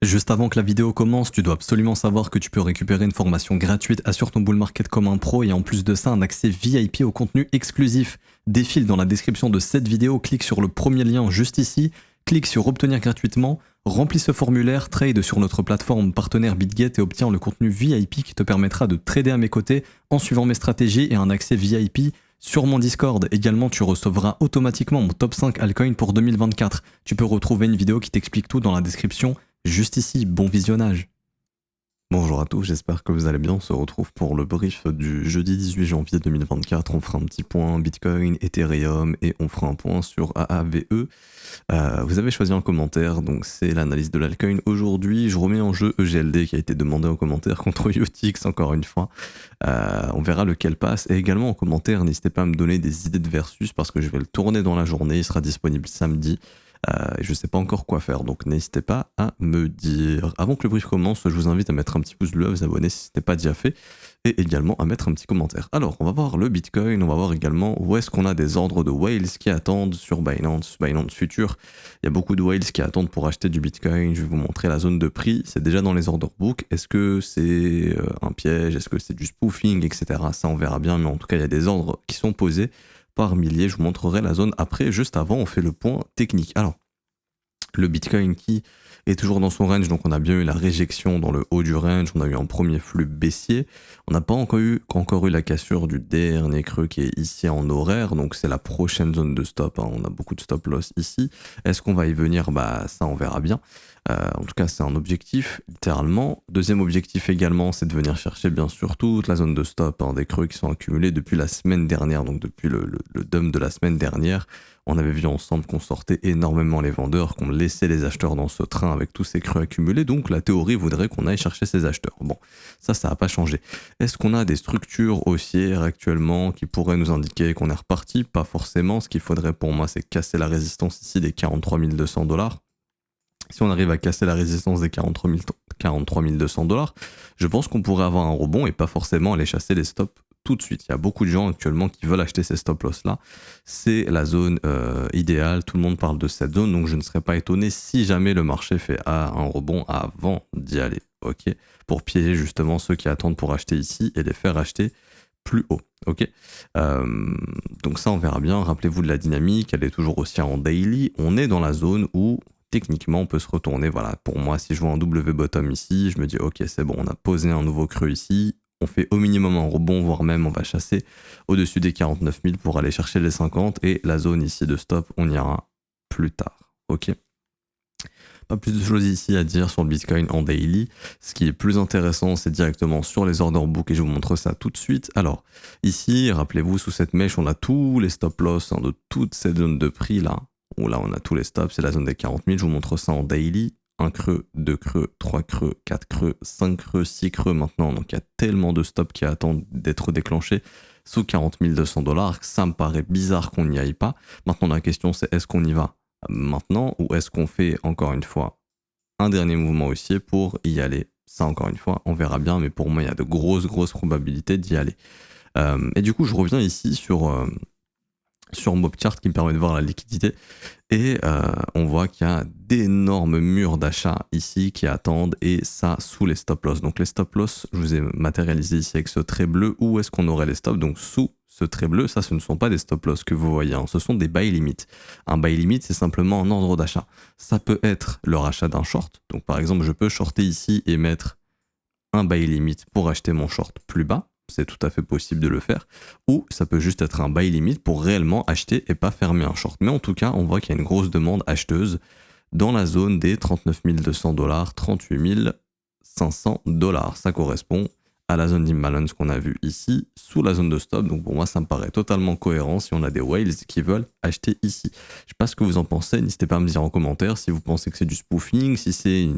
Juste avant que la vidéo commence, tu dois absolument savoir que tu peux récupérer une formation gratuite Assure ton bull market comme un pro et en plus de ça un accès VIP au contenu exclusif. Défile dans la description de cette vidéo, clique sur le premier lien juste ici, clique sur obtenir gratuitement, remplis ce formulaire, trade sur notre plateforme partenaire BitGet et obtiens le contenu VIP qui te permettra de trader à mes côtés en suivant mes stratégies et un accès VIP sur mon Discord. Également, tu recevras automatiquement mon top 5 altcoin pour 2024. Tu peux retrouver une vidéo qui t'explique tout dans la description juste ici. Bon visionnage. Bonjour à tous, j'espère que vous allez bien. On se retrouve pour le brief du jeudi 18 janvier 2024. On fera un petit point Bitcoin, Ethereum et on fera un point sur AAVE. Vous avez choisi un commentaire, donc c'est l'analyse de l'altcoin. Aujourd'hui, je remets en jeu EGLD qui a été demandé en commentaire contre Iotix encore une fois. On verra lequel passe. Et également en commentaire, n'hésitez pas à me donner des idées de versus parce que je vais le tourner dans la journée. Il sera disponible samedi. Je ne sais pas encore quoi faire, donc n'hésitez pas à me dire. Avant que le brief commence, je vous invite à mettre un petit pouce bleu, à vous abonner si ce n'est pas déjà fait, et également à mettre un petit commentaire. Alors, on va voir le Bitcoin, on va voir également où est-ce qu'on a des ordres de whales qui attendent sur Binance Future. Il y a beaucoup de whales qui attendent pour acheter du Bitcoin. Je vais vous montrer la zone de prix, c'est déjà dans les order books. Est-ce que c'est un piège, est-ce que c'est du spoofing, etc. Ça, on verra bien, mais en tout cas, il y a des ordres qui sont posés par milliers. Je vous montrerai la zone après. Juste avant, on fait le point technique. Alors, le Bitcoin qui est toujours dans son range, donc on a bien eu la réjection dans le haut du range, on a eu un premier flux baissier, on n'a pas encore eu la cassure du dernier creux qui est ici en horaire, donc c'est la prochaine zone de stop, hein. On a beaucoup de stop loss ici. Est-ce qu'on va y venir? Bah ça on verra bien. En tout cas c'est un objectif littéralement. Deuxième objectif également, c'est de venir chercher bien sûr toute la zone de stop, hein, des creux qui sont accumulés depuis la semaine dernière, donc depuis le dump de la semaine dernière. On avait vu ensemble qu'on sortait énormément les vendeurs, qu'on laissait les acheteurs dans ce train avec tous ces creux accumulés, donc la théorie voudrait qu'on aille chercher ces acheteurs. Bon, ça n'a pas changé. Est-ce qu'on a des structures haussières actuellement qui pourraient nous indiquer qu'on est reparti? Pas forcément. Ce qu'il faudrait pour moi, c'est casser la résistance ici des 43 200$. Si on arrive à casser la résistance des 43 200$, je pense qu'on pourrait avoir un rebond et pas forcément aller chasser les stops tout de suite. Il y a beaucoup de gens actuellement qui veulent acheter ces stop loss là. C'est la zone idéale, tout le monde parle de cette zone, donc je ne serais pas étonné si jamais le marché fait un rebond avant d'y aller, ok, pour piéger justement ceux qui attendent pour acheter ici et les faire acheter plus haut, ok. Donc ça on verra bien. Rappelez-vous de la dynamique, elle est toujours aussi en daily. On est dans la zone où techniquement on peut se retourner. Voilà, pour moi si je vois un W bottom ici, je me dis ok c'est bon, on a posé un nouveau creux ici, on fait au minimum un rebond, voire même on va chasser au-dessus des 49 000 pour aller chercher les 50, et la zone ici de stop on ira plus tard, ok. Pas plus de choses ici à dire sur le Bitcoin en daily. Ce qui est plus intéressant, c'est directement sur les order books et je vous montre ça tout de suite. Alors, ici, rappelez-vous, sous cette mèche, on a tous les stop loss, hein, de toute cette zone de prix là. Où là, on a tous les stops, c'est la zone des 40 000. Je vous montre ça en daily. Un creux, deux creux, trois creux, quatre creux, cinq creux, six creux maintenant. Donc, il y a tellement de stops qui attendent d'être déclenchés sous 40 200$. Ça me paraît bizarre qu'on n'y aille pas. Maintenant, la question, c'est est-ce qu'on y va maintenant ou est-ce qu'on fait encore une fois un dernier mouvement haussier pour y aller? Ça encore une fois on verra bien, mais pour moi il y a de grosses probabilités d'y aller. Et du coup je reviens ici sur Mobchart qui me permet de voir la liquidité et on voit qu'il y a d'énormes murs d'achat ici qui attendent, et ça sous les stop loss. Donc les stop loss, je vous ai matérialisé ici avec ce trait bleu. Où est-ce qu'on aurait les stops? Donc sous ce trait bleu, ça ce ne sont pas des stop loss que vous voyez, hein, ce sont des buy limit. Un buy limit, c'est simplement un ordre d'achat. Ça peut être le rachat d'un short. Donc par exemple, je peux shorter ici et mettre un buy limit pour acheter mon short plus bas. C'est tout à fait possible de le faire. Ou ça peut juste être un buy limit pour réellement acheter et pas fermer un short. Mais en tout cas, on voit qu'il y a une grosse demande acheteuse dans la zone des 39 200$, 38 500$. Ça correspond à la zone d'imbalance qu'on a vue ici, sous la zone de stop. Donc pour moi, ça me paraît totalement cohérent si on a des whales qui veulent acheter ici. Je sais pas ce que vous en pensez, n'hésitez pas à me dire en commentaire si vous pensez que c'est du spoofing, si c'est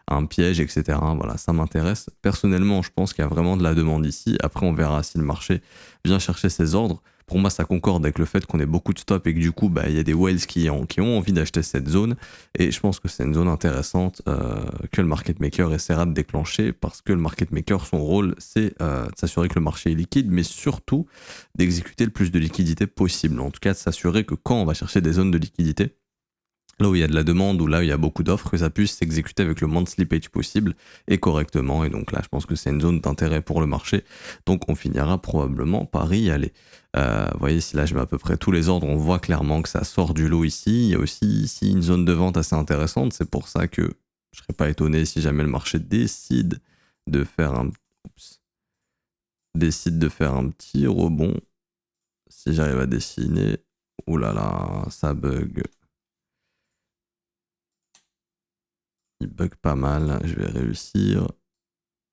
un piège, etc. Voilà, ça m'intéresse. Personnellement, je pense qu'il y a vraiment de la demande ici. Après, on verra si le marché vient chercher ses ordres. Pour moi, ça concorde avec le fait qu'on ait beaucoup de stops et que du coup, il y a des whales qui ont envie d'acheter cette zone. Et je pense que c'est une zone intéressante que le market maker essaiera de déclencher, parce que le market maker, son rôle, c'est de s'assurer que le marché est liquide, mais surtout d'exécuter le plus de liquidité possible. En tout cas, de s'assurer que quand on va chercher des zones de liquidité, là où il y a de la demande, ou là où il y a beaucoup d'offres, que ça puisse s'exécuter avec le moins de slippage possible et correctement. Et donc là, je pense que c'est une zone d'intérêt pour le marché. Donc on finira probablement par y aller. Vous voyez, si là je mets à peu près tous les ordres, on voit clairement que ça sort du lot ici. Il y a aussi ici une zone de vente assez intéressante. C'est pour ça que je serais pas étonné si jamais le marché décide de faire un petit rebond. Si j'arrive à dessiner, ouh là là, ça bug. Il bug pas mal, je vais réussir.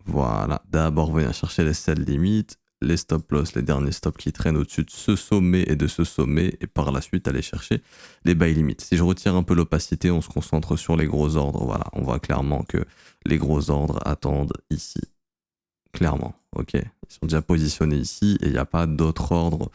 Voilà, d'abord venir chercher les sell limites, les stop loss, les derniers stops qui traînent au-dessus de ce sommet et de ce sommet, et par la suite aller chercher les buy limites. Si je retire un peu l'opacité, on se concentre sur les gros ordres. Voilà, on voit clairement que les gros ordres attendent ici. Clairement, ok. Ils sont déjà positionnés ici et il n'y a pas d'autres ordres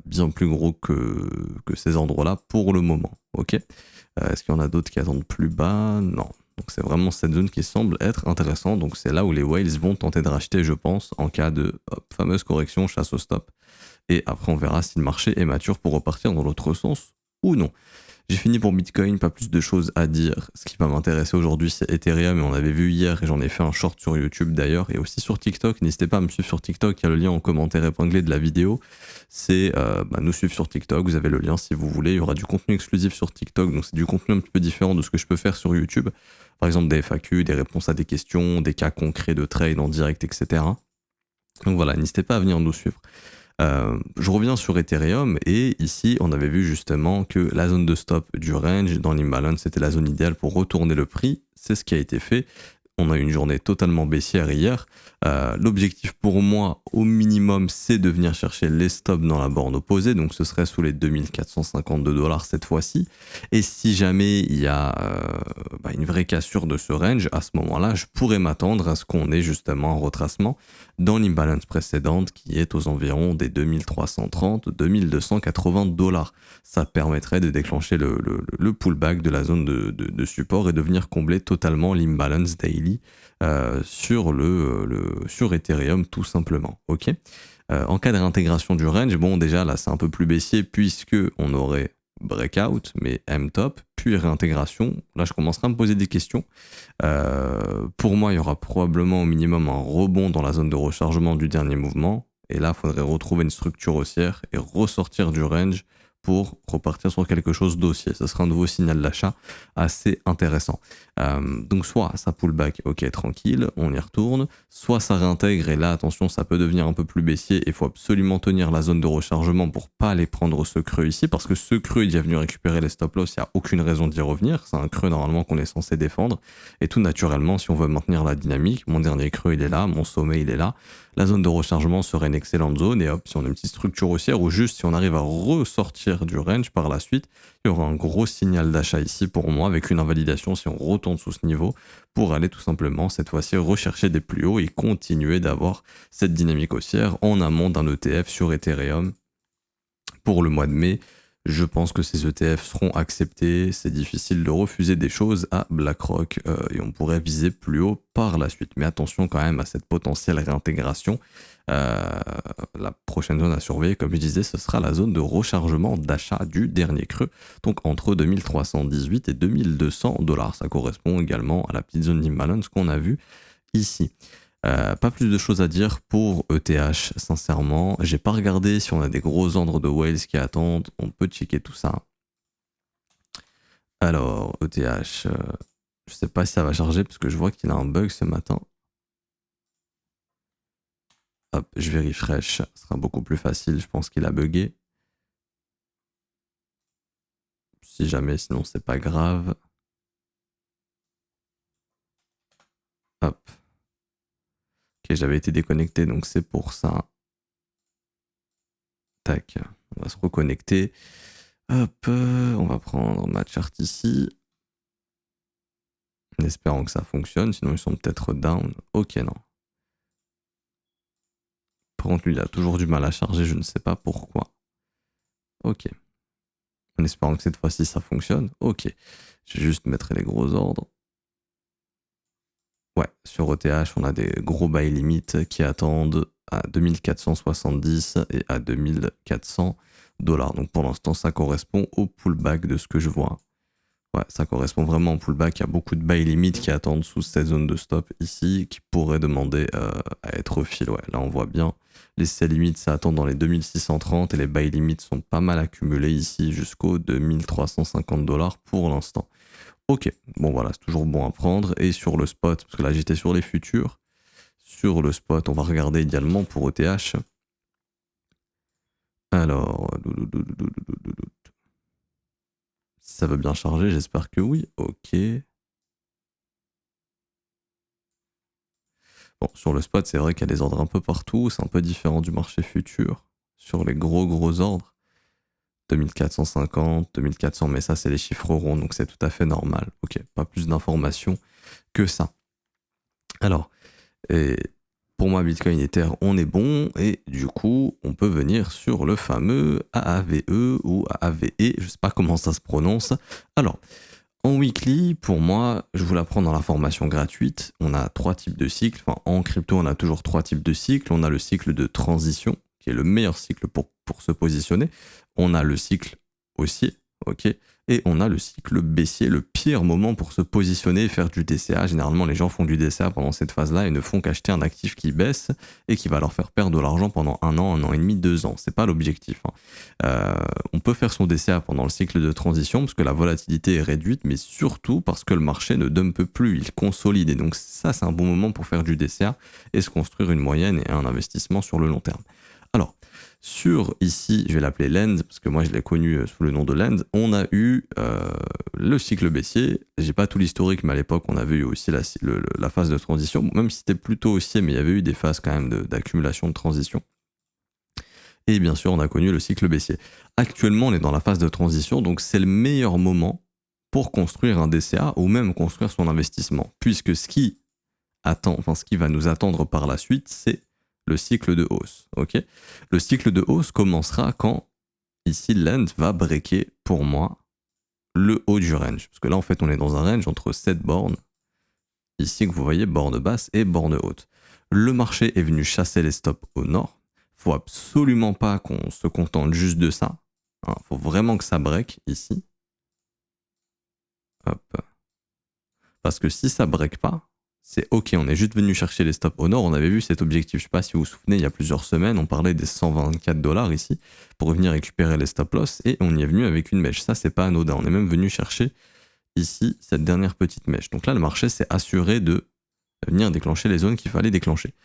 bien plus gros que ces endroits-là pour le moment, ok. Est-ce qu'il y en a d'autres qui attendent plus bas? Non. Donc c'est vraiment cette zone qui semble être intéressante. Donc c'est là où les whales vont tenter de racheter, je pense, en cas de fameuse correction, chasse au stop. Et après on verra si le marché est mature pour repartir dans l'autre sens ou non. J'ai fini pour Bitcoin, pas plus de choses à dire. Ce qui va m'intéresser aujourd'hui, c'est Ethereum, et on avait vu hier, et j'en ai fait un short sur YouTube d'ailleurs, et aussi sur TikTok. N'hésitez pas à me suivre sur TikTok, il y a le lien en commentaire épinglé de la vidéo. C'est nous suivre sur TikTok, vous avez le lien si vous voulez. Il y aura du contenu exclusif sur TikTok, donc c'est du contenu un petit peu différent de ce que je peux faire sur YouTube. Par exemple des FAQ, des réponses à des questions, des cas concrets de trade en direct, etc. Donc voilà, n'hésitez pas à venir nous suivre. Je reviens sur Ethereum, et ici on avait vu justement que la zone de stop du range dans l'imbalance c'était la zone idéale pour retourner le prix. C'est ce qui a été fait. On a eu une journée totalement baissière hier. L'objectif pour moi au minimum c'est de venir chercher les stops dans la borne opposée, donc ce serait sous les 2452 $ cette fois-ci. Et si jamais il y a une vraie cassure de ce range, à ce moment-là je pourrais m'attendre à ce qu'on ait justement un retracement dans l'imbalance précédente qui est aux environs des 2330-2280 $. Ça permettrait de déclencher le pullback de la zone de support et de venir combler totalement l'imbalance daily sur Ethereum tout simplement. Ok. En cas de réintégration du range, bon déjà là c'est un peu plus baissier puisque on aurait breakout, mais M-top, puis réintégration. Là je commencerai à me poser des questions. Pour moi, il y aura probablement au minimum un rebond dans la zone de rechargement du dernier mouvement. Et là, il faudrait retrouver une structure haussière et ressortir du range pour repartir sur quelque chose d'haussier. Ce sera un nouveau signal d'achat assez intéressant. Donc soit ça pullback, ok, tranquille, on y retourne, soit ça réintègre, et là, attention, ça peut devenir un peu plus baissier, et il faut absolument tenir la zone de rechargement pour pas aller prendre ce creux ici, parce que ce creux, il est venu récupérer les stop loss, il n'y a aucune raison d'y revenir, c'est un creux normalement qu'on est censé défendre, et tout naturellement, si on veut maintenir la dynamique, mon dernier creux, il est là, mon sommet, il est là, la zone de rechargement serait une excellente zone, et hop, si on a une petite structure haussière, ou juste si on arrive à ressortir du range par la suite, il y aura un gros signal d'achat ici pour moi, avec une invalidation si on retourne sous ce niveau, pour aller tout simplement cette fois-ci rechercher des plus hauts et continuer d'avoir cette dynamique haussière en amont d'un ETF sur Ethereum pour le mois de mai. Je pense que ces ETF seront acceptés, c'est difficile de refuser des choses à BlackRock et on pourrait viser plus haut par la suite. Mais attention quand même à cette potentielle réintégration. La prochaine zone à surveiller, comme je disais, ce sera la zone de rechargement d'achat du dernier creux, donc entre 2318 et 2200 $. Ça correspond également à la petite zone d'imbalance qu'on a vue ici. Pas plus de choses à dire pour ETH, sincèrement. J'ai pas regardé si on a des gros ordres de whales qui attendent. On peut checker tout ça. Alors, ETH, je sais pas si ça va charger parce que je vois qu'il a un bug ce matin. Hop, je vais refresh. Ce sera beaucoup plus facile. Je pense qu'il a bugué. Si jamais, sinon c'est pas grave. Hop. Ok, j'avais été déconnecté, donc c'est pour ça. Tac, on va se reconnecter. Hop, on va prendre ma chart ici. En espérant que ça fonctionne, sinon ils sont peut-être down. Ok, non. Par contre, lui, il a toujours du mal à charger, je ne sais pas pourquoi. Ok. En espérant que cette fois-ci, ça fonctionne. Ok. Je vais juste mettre les gros ordres. Ouais, sur ETH, on a des gros buy limit qui attendent à 2470 et à 2400 $. Donc pour l'instant, ça correspond au pullback de ce que je vois. Ouais, ça correspond vraiment au pullback. Il y a beaucoup de buy limit qui attendent sous cette zone de stop ici, qui pourraient demander à être fill. Ouais, là on voit bien. Les sell limits, ça attend dans les 2630 et les buy limits sont pas mal accumulés ici jusqu'aux 2350 $ pour l'instant. Ok, bon voilà, c'est toujours bon à prendre. Et sur le spot, parce que là j'étais sur les futurs, sur le spot, on va regarder également pour ETH. Alors, si ça veut bien charger, j'espère que oui. Ok. Bon, sur le spot, c'est vrai qu'il y a des ordres un peu partout. C'est un peu différent du marché futur. Sur les gros ordres, 2450, 2400, mais ça, c'est les chiffres ronds, donc c'est tout à fait normal. Ok, pas plus d'informations que ça. Alors, et pour moi, Bitcoin et Ether, on est bon, et du coup, on peut venir sur le fameux AAVE ou AAVE, je sais pas comment ça se prononce. Alors, en weekly, pour moi, je vous l'apprends dans la formation gratuite, on a 3 types de cycles. Enfin, en crypto, on a toujours 3 types de cycles. On a le cycle de transition, qui est le meilleur cycle pour se positionner. On a le cycle haussier, ok, et on a le cycle baissier, le pire moment pour se positionner et faire du DCA. Généralement, les gens font du DCA pendant cette phase-là et ne font qu'acheter un actif qui baisse et qui va leur faire perdre de l'argent pendant 1 an et demi, 2 ans. C'est pas l'objectif, hein. On peut faire son DCA pendant le cycle de transition parce que la volatilité est réduite, mais surtout parce que le marché ne dumpe plus, il consolide. Et donc ça, c'est un bon moment pour faire du DCA et se construire une moyenne et un investissement sur le long terme. Alors, sur ici, je vais l'appeler Lend, parce que moi je l'ai connu sous le nom de Lend, on a eu le cycle baissier. J'ai pas tout l'historique, mais à l'époque, on avait eu aussi la phase de transition, même si c'était plutôt haussier, mais il y avait eu des phases quand même d'accumulation de transition. Et bien sûr, on a connu le cycle baissier. Actuellement, on est dans la phase de transition, donc c'est le meilleur moment pour construire un DCA ou même construire son investissement, puisque ce qui va nous attendre par la suite, c'est le cycle de hausse. Ok, le cycle de hausse commencera quand ici Lend va breaker pour moi le haut du range, parce que là en fait on est dans un range entre 7 bornes, ici que vous voyez borne basse et borne haute. Le marché est venu chasser les stops au nord. Faut absolument pas qu'on se contente juste de ça. Faut vraiment que ça break ici. Hop. Parce que si ça break pas, c'est ok, on est juste venu chercher les stops au nord. On avait vu cet objectif, je sais pas si vous vous souvenez, il y a plusieurs semaines, on parlait des 124 $ ici pour venir récupérer les stop loss et on y est venu avec une mèche. Ça, c'est pas anodin. On est même venu chercher ici cette dernière petite mèche. Donc là, le marché s'est assuré de venir déclencher les zones qu'il fallait déclencher.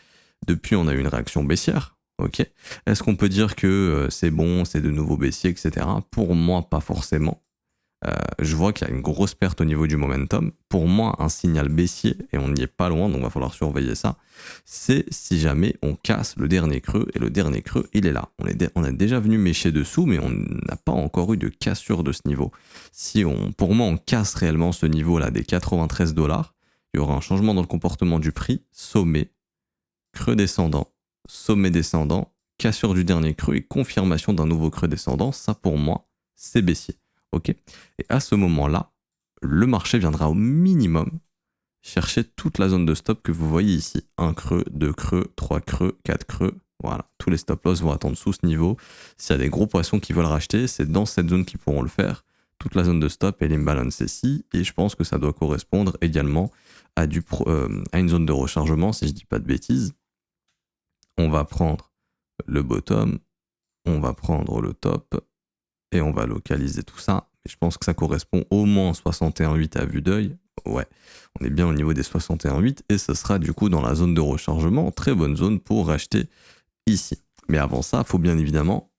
Depuis, on a eu une réaction baissière. Ok. Est-ce qu'on peut dire que c'est bon, c'est de nouveau baissier, etc. Pour moi, pas forcément. Je vois qu'il y a une grosse perte au niveau du momentum. Pour moi, un signal baissier, et on n'y est pas loin, donc il va falloir surveiller ça, c'est si jamais on casse le dernier creux, et le dernier creux, il est là. On est déjà venu mécher dessous, mais on n'a pas encore eu de cassure de ce niveau. Pour moi, on casse réellement ce niveau-là des 93 $, il y aura un changement dans le comportement du prix, sommet, creux descendant, sommet descendant, cassure du dernier creux et confirmation d'un nouveau creux descendant. Ça, pour moi, c'est baissier. Ok. Et à ce moment-là, le marché viendra au minimum chercher toute la zone de stop que vous voyez ici. 1 creux, 2 creux, 3 creux, 4 creux. Voilà, tous les stop loss vont attendre sous ce niveau. S'il y a des gros poissons qui veulent racheter, c'est dans cette zone qu'ils pourront le faire. Toute la zone de stop et l'imbalance ici. Et je pense que ça doit correspondre également à une zone de rechargement, si je dis pas de bêtises. On va prendre le bottom, on va prendre le top, et on va localiser tout ça. Et je pense que ça correspond au moins 61,8 à vue d'œil. Ouais, on est bien au niveau des 61,8 et ce sera du coup dans la zone de rechargement. Très bonne zone pour racheter ici. Mais avant ça, il faut bien évidemment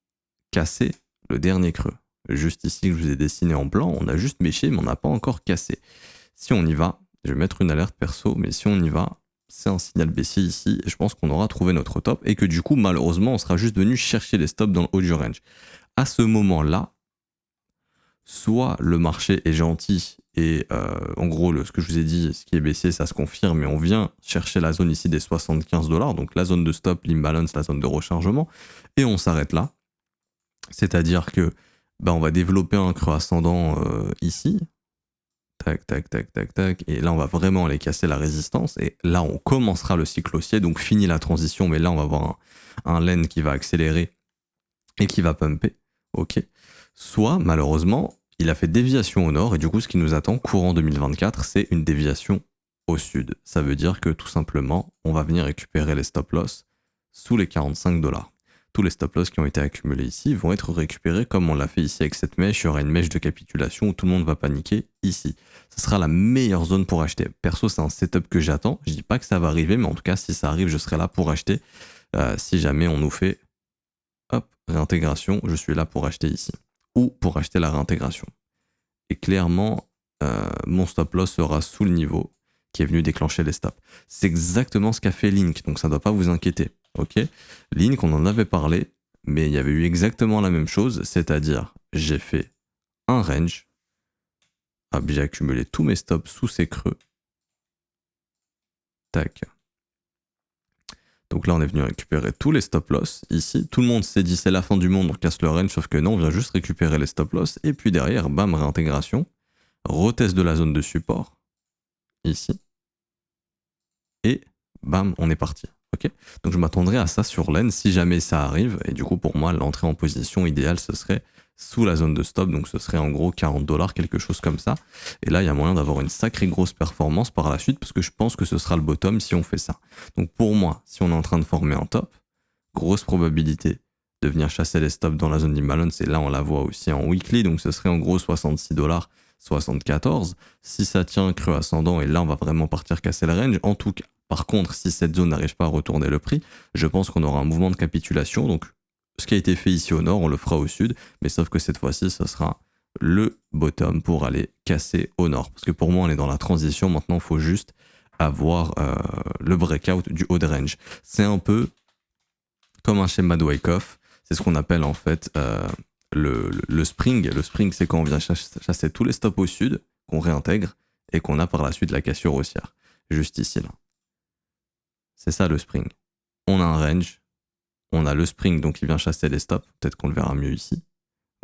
casser le dernier creux. Juste ici que je vous ai dessiné en blanc, on a juste méché mais on n'a pas encore cassé. Si on y va, je vais mettre une alerte perso, mais si on y va, c'est un signal baissier ici et je pense qu'on aura trouvé notre top et que du coup, malheureusement, on sera juste venu chercher les stops dans le haut du range. À ce moment-là, soit le marché est gentil et en gros, ce que je vous ai dit, ce qui est baissier, ça se confirme et on vient chercher la zone ici des 75 $, donc la zone de stop, l'imbalance, la zone de rechargement, et on s'arrête là. C'est-à-dire que on va développer un creux ascendant ici, tac, tac, tac, tac, tac, et là on va vraiment aller casser la résistance, et là on commencera le cycle haussier, donc fini la transition, mais là on va avoir un Lend qui va accélérer et qui va pumper. Ok. Soit, malheureusement, il a fait déviation au nord, et du coup, ce qui nous attend courant 2024, c'est une déviation au sud. Ça veut dire que tout simplement, on va venir récupérer les stop-loss sous les 45 $. Tous les stop-loss qui ont été accumulés ici vont être récupérés comme on l'a fait ici avec cette mèche. Il y aura une mèche de capitulation où tout le monde va paniquer ici. Ce sera la meilleure zone pour acheter. Perso, c'est un setup que j'attends. Je dis pas que ça va arriver, mais en tout cas, si ça arrive, je serai là pour acheter. Si jamais on nous fait hop, réintégration, je suis là pour acheter ici. Ou pour acheter la réintégration. Et clairement, mon stop-loss sera sous le niveau qui est venu déclencher les stops. C'est exactement ce qu'a fait Link, donc ça ne doit pas vous inquiéter. Ok, Link, on en avait parlé, mais il y avait eu exactement la même chose, c'est-à-dire j'ai fait un range, j'ai accumulé tous mes stops sous ces creux. Tac. Donc là, on est venu récupérer tous les stop-loss. Ici, tout le monde s'est dit c'est la fin du monde, on casse le range, sauf que non, on vient juste récupérer les stop-loss. Et puis derrière, bam, réintégration. Retest de la zone de support. Ici. Et bam, on est parti. Ok, donc je m'attendrai à ça sur l'N si jamais ça arrive. Et du coup, pour moi, l'entrée en position idéale, ce serait sous la zone de stop. Donc ce serait en gros 40 $, quelque chose comme ça. Et là, il y a moyen d'avoir une sacrée grosse performance par la suite parce que je pense que ce sera le bottom si on fait ça. Donc pour moi, si on est en train de former un top, grosse probabilité de venir chasser les stops dans la zone d'imbalance. Et là, on la voit aussi en weekly. Donc ce serait en gros 66 $, 74. Si ça tient creux ascendant, et là, on va vraiment partir casser le range. En tout cas, par contre, si cette zone n'arrive pas à retourner le prix, je pense qu'on aura un mouvement de capitulation. Donc, ce qui a été fait ici au nord, on le fera au sud, mais sauf que cette fois-ci, ce sera le bottom pour aller casser au nord. Parce que pour moi, on est dans la transition. Maintenant, il faut juste avoir le breakout du haut de range. C'est un peu comme un schéma de Wyckoff. C'est ce qu'on appelle en fait le spring. Le spring, c'est quand on vient chasser tous les stops au sud, qu'on réintègre, et qu'on a par la suite la cassure haussière. Juste ici, là. C'est ça le spring. On a un range, on a le spring donc il vient chasser les stops, peut-être qu'on le verra mieux ici.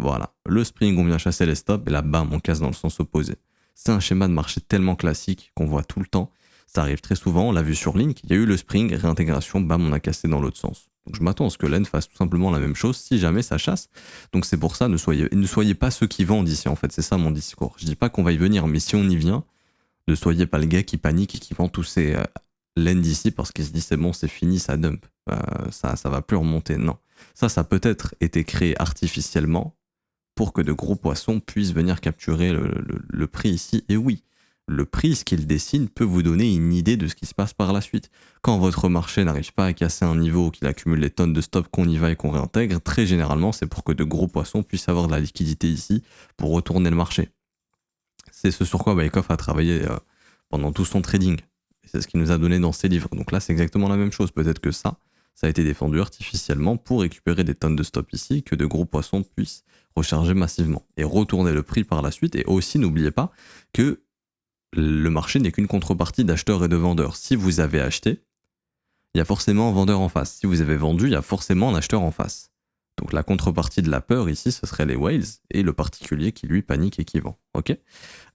Voilà, le spring on vient chasser les stops et là bam on casse dans le sens opposé. C'est un schéma de marché tellement classique qu'on voit tout le temps, ça arrive très souvent, on l'a vu sur Link, il y a eu le spring, réintégration, bam on a cassé dans l'autre sens. Donc je m'attends à ce que l'N fasse tout simplement la même chose si jamais ça chasse. Donc c'est pour ça, ne soyez pas ceux qui vendent ici en fait, c'est ça mon discours. Je dis pas qu'on va y venir, mais si on y vient, ne soyez pas le gars qui panique et qui vend tous ces l'end d'ici parce qu'il se dit c'est bon, c'est fini, ça dump. Ça va plus remonter. Non. Ça peut-être été créé artificiellement pour que de gros poissons puissent venir capturer le prix ici. Et oui, le prix, ce qu'il dessine, peut vous donner une idée de ce qui se passe par la suite. Quand votre marché n'arrive pas à casser un niveau, qu'il accumule les tonnes de stop, qu'on y va et qu'on réintègre, très généralement, c'est pour que de gros poissons puissent avoir de la liquidité ici pour retourner le marché. C'est ce sur quoi Wyckoff a travaillé pendant tout son trading. C'est ce qu'il nous a donné dans ses livres. Donc là, c'est exactement la même chose. Peut-être que ça a été défendu artificiellement pour récupérer des tonnes de stop ici, que de gros poissons puissent recharger massivement et retourner le prix par la suite. Et aussi, n'oubliez pas que le marché n'est qu'une contrepartie d'acheteurs et de vendeurs. Si vous avez acheté, il y a forcément un vendeur en face. Si vous avez vendu, il y a forcément un acheteur en face. Donc la contrepartie de la peur ici, ce serait les whales et le particulier qui lui panique et qui vend. Ok.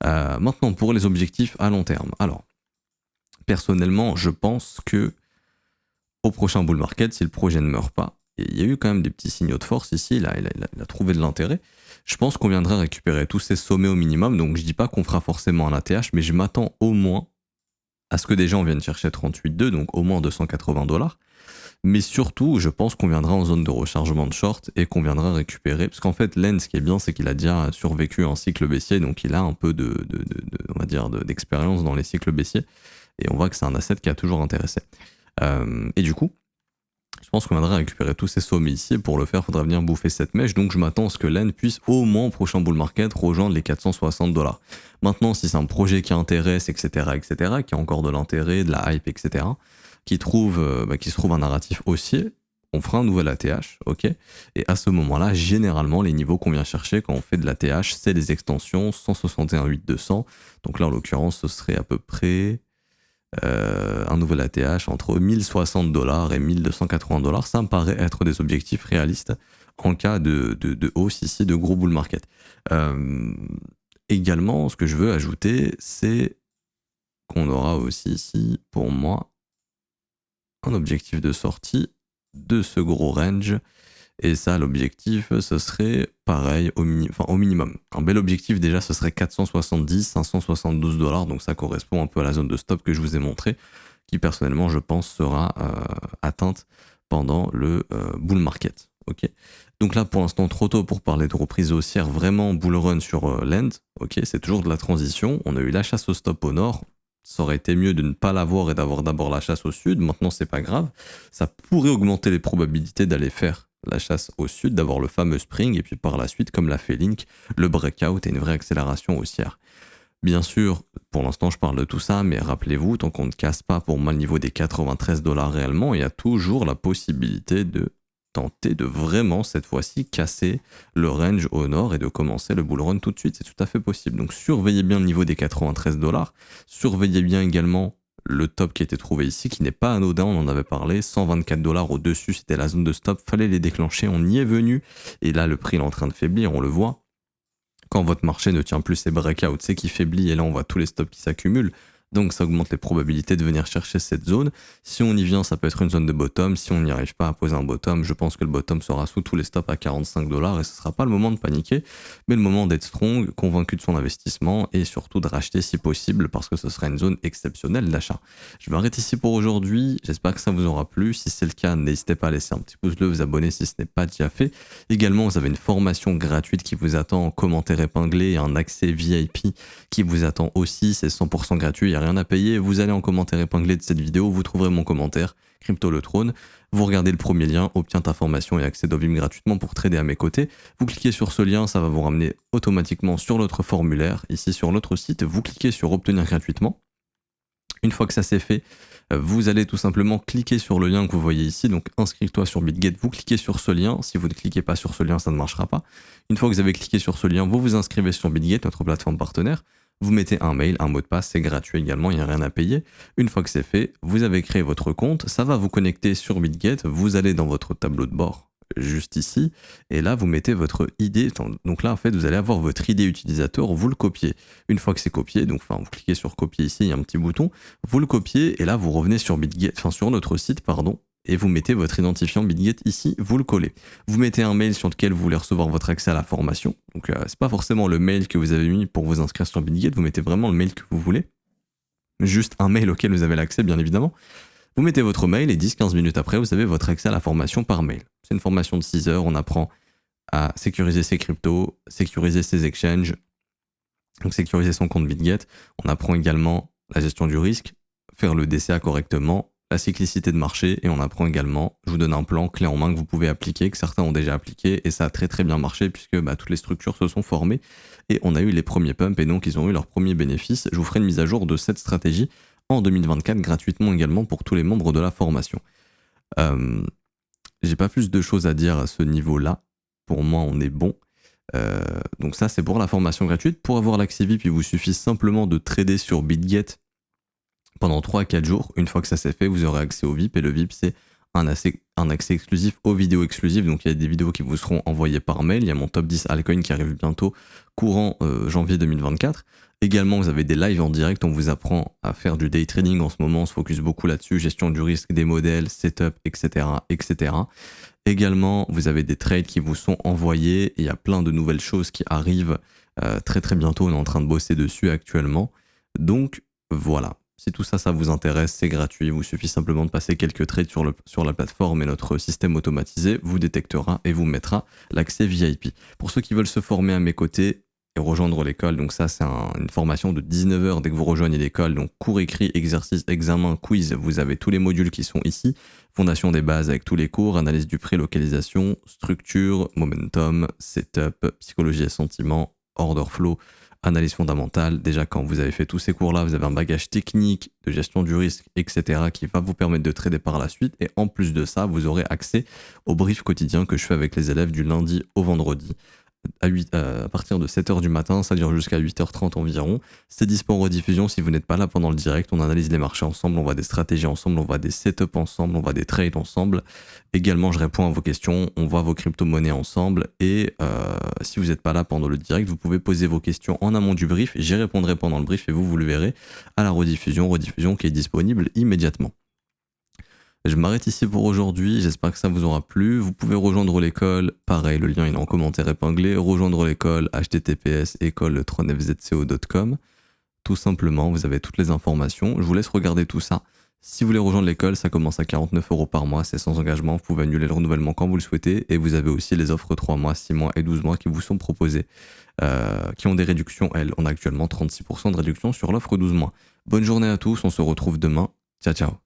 Maintenant, pour les objectifs à long terme. Alors, personnellement, je pense que au prochain bull market, si le projet ne meurt pas, et il y a eu quand même des petits signaux de force ici, il a trouvé de l'intérêt, je pense qu'on viendra récupérer tous ces sommets au minimum, donc je dis pas qu'on fera forcément un ATH, mais je m'attends au moins à ce que des gens viennent chercher 38,2, donc au moins 280 $, mais surtout, je pense qu'on viendra en zone de rechargement de short et qu'on viendra récupérer, parce qu'en fait, Len, ce qui est bien, c'est qu'il a déjà survécu un cycle baissier, donc il a un peu on va dire, d'expérience dans les cycles baissiers, et on voit que c'est un asset qui a toujours intéressé. Et du coup, je pense qu'on viendra récupérer tous ces sommets ici, et pour le faire, il faudra venir bouffer cette mèche, donc je m'attends à ce que Len puisse au moins au prochain bull market rejoindre les 460 $. Maintenant, si c'est un projet qui intéresse, etc., qui a encore de l'intérêt, de la hype, etc., qui se trouve un narratif haussier, on fera un nouvel ATH, ok. Et à ce moment-là, généralement, les niveaux qu'on vient chercher quand on fait de l'ATH, c'est des extensions 161,8200. Donc là, en l'occurrence, ce serait à peu près un nouvel ATH entre 1060 $ et 1280 $. Ça me paraît être des objectifs réalistes en cas de hausse ici, de gros bull market. Également, ce que je veux ajouter, c'est qu'on aura aussi ici, pour moi, un objectif de sortie de ce gros range. Et ça, l'objectif, ce serait pareil, au minimum. Un bel objectif déjà, ce serait 470, 572 $, donc ça correspond un peu à la zone de stop que je vous ai montré, qui personnellement, je pense, sera atteinte pendant le bull market. Ok. Donc là, pour l'instant, trop tôt pour parler de reprise haussière, vraiment bull run sur l'end. Ok, c'est toujours de la transition. On a eu la chasse au stop au nord. Ça aurait été mieux de ne pas l'avoir et d'avoir d'abord la chasse au sud. Maintenant, c'est pas grave. Ça pourrait augmenter les probabilités d'aller faire la chasse au sud, d'avoir le fameux spring, et puis par la suite, comme l'a fait Link, le breakout et une vraie accélération haussière. Bien sûr, pour l'instant, je parle de tout ça, mais rappelez-vous, tant qu'on ne casse pas pour moi le niveau des 93 $ réellement, il y a toujours la possibilité de tenter de vraiment, cette fois-ci, casser le range au nord et de commencer le bull run tout de suite. C'est tout à fait possible. Donc surveillez bien le niveau des 93 $. Surveillez bien également le top qui a été trouvé ici, qui n'est pas anodin, on en avait parlé, 124 $ au-dessus, c'était la zone de stop, fallait les déclencher, on y est venu, et là le prix est en train de faiblir, on le voit. Quand votre marché ne tient plus ses breakouts, c'est qu'il faiblit, et là on voit tous les stops qui s'accumulent, donc ça augmente les probabilités de venir chercher cette zone. Si on y vient, ça peut être une zone de bottom. Si on n'y arrive pas à poser un bottom, je pense que le bottom sera sous tous les stops à 45 $ et ce ne sera pas le moment de paniquer, mais le moment d'être strong, convaincu de son investissement et surtout de racheter si possible parce que ce sera une zone exceptionnelle d'achat. Je vais arrêter ici pour aujourd'hui. J'espère que ça vous aura plu. Si c'est le cas, n'hésitez pas à laisser un petit pouce bleu, vous abonner si ce n'est pas déjà fait. Également, vous avez une formation gratuite qui vous attend en commentaire épinglé et un accès VIP qui vous attend aussi. C'est 100% gratuit. Il n'y a rien à payer, vous allez en commentaire épinglé de cette vidéo, vous trouverez mon commentaire, Crypto le Trône, vous regardez le premier lien, obtient information et accède au VIM gratuitement pour trader à mes côtés, vous cliquez sur ce lien, ça va vous ramener automatiquement sur notre formulaire, ici sur notre site, vous cliquez sur obtenir gratuitement. Une fois que ça c'est fait, vous allez tout simplement cliquer sur le lien que vous voyez ici, donc inscris-toi sur BitGet, vous cliquez sur ce lien, si vous ne cliquez pas sur ce lien ça ne marchera pas. Une fois que vous avez cliqué sur ce lien, vous vous inscrivez sur BitGet, notre plateforme partenaire, vous mettez un mail, un mot de passe, c'est gratuit également, il n'y a rien à payer. Une fois que c'est fait, vous avez créé votre compte, ça va vous connecter sur BitGet, vous allez dans votre tableau de bord juste ici, et là vous mettez votre ID, donc là en fait vous allez avoir votre ID utilisateur, vous le copiez. Une fois que c'est copié, donc vous cliquez sur copier ici, il y a un petit bouton, vous le copiez, et là vous revenez sur BitGet, sur notre site, pardon, et vous mettez votre identifiant BitGet ici, vous le collez. Vous mettez un mail sur lequel vous voulez recevoir votre accès à la formation. Donc c'est pas forcément le mail que vous avez mis pour vous inscrire sur BitGet, vous mettez vraiment le mail que vous voulez. Juste un mail auquel vous avez l'accès bien évidemment. Vous mettez votre mail et 10-15 minutes après, vous avez votre accès à la formation par mail. C'est une formation de 6 heures, on apprend à sécuriser ses cryptos, sécuriser ses exchanges, donc sécuriser son compte BitGet. On apprend également la gestion du risque, faire le DCA correctement, la cyclicité de marché, et on apprend également, je vous donne un plan clé en main que vous pouvez appliquer, que certains ont déjà appliqué, et ça a très très bien marché puisque toutes les structures se sont formées et on a eu les premiers pumps et donc ils ont eu leurs premiers bénéfices. Je vous ferai une mise à jour de cette stratégie en 2024 gratuitement également pour tous les membres de la formation. J'ai pas plus de choses à dire à ce niveau-là. Pour moi, on est bon. Donc ça, c'est pour la formation gratuite. Pour avoir l'accès VIP, il vous suffit simplement de trader sur BitGet pendant 3 à 4 jours. Une fois que ça s'est fait, vous aurez accès au VIP. Et le VIP, c'est un accès exclusif aux vidéos exclusives. Donc il y a des vidéos qui vous seront envoyées par mail. Il y a mon top 10 altcoin qui arrive bientôt, courant janvier 2024. Également, vous avez des lives en direct. On vous apprend à faire du day trading en ce moment. On se focus beaucoup là-dessus. Gestion du risque, des modèles, setup, etc., etc. Également, vous avez des trades qui vous sont envoyés. Il y a plein de nouvelles choses qui arrivent très très bientôt. On est en train de bosser dessus actuellement. Donc voilà. Si tout ça, ça vous intéresse, c'est gratuit. Il vous suffit simplement de passer quelques trades sur la plateforme et notre système automatisé vous détectera et vous mettra l'accès VIP. Pour ceux qui veulent se former à mes côtés et rejoindre l'école, donc ça c'est une formation de 19 heures dès que vous rejoignez l'école, donc cours écrit, exercice, examen, quiz, vous avez tous les modules qui sont ici, fondation des bases avec tous les cours, analyse du prix, localisation, structure, momentum, setup, psychologie et sentiments, order flow, analyse fondamentale. Déjà, quand vous avez fait tous ces cours-là, vous avez un bagage technique de gestion du risque, etc., qui va vous permettre de trader par la suite. Et en plus de ça, vous aurez accès au brief quotidien que je fais avec les élèves du lundi au vendredi. À partir de 7h du matin, ça dure jusqu'à 8h30 environ. C'est dispo en rediffusion si vous n'êtes pas là pendant le direct. On analyse les marchés ensemble, on voit des stratégies ensemble, on voit des setups ensemble, on voit des trades ensemble. Également, je réponds à vos questions, on voit vos crypto-monnaies ensemble. Et si vous n'êtes pas là pendant le direct, vous pouvez poser vos questions en amont du brief. J'y répondrai pendant le brief et vous le verrez à la rediffusion qui est disponible immédiatement. Je m'arrête ici pour aujourd'hui, j'espère que ça vous aura plu. Vous pouvez rejoindre l'école, pareil, le lien il est en commentaire épinglé. Rejoindre l'école, https école3nfzco.com. Tout simplement, vous avez toutes les informations. Je vous laisse regarder tout ça. Si vous voulez rejoindre l'école, ça commence à 49 € par mois, c'est sans engagement. Vous pouvez annuler le renouvellement quand vous le souhaitez. Et vous avez aussi les offres 3 mois, 6 mois et 12 mois qui vous sont proposées, qui ont des réductions, elles. On a actuellement 36% de réduction sur l'offre 12 mois. Bonne journée à tous, on se retrouve demain. Ciao, ciao.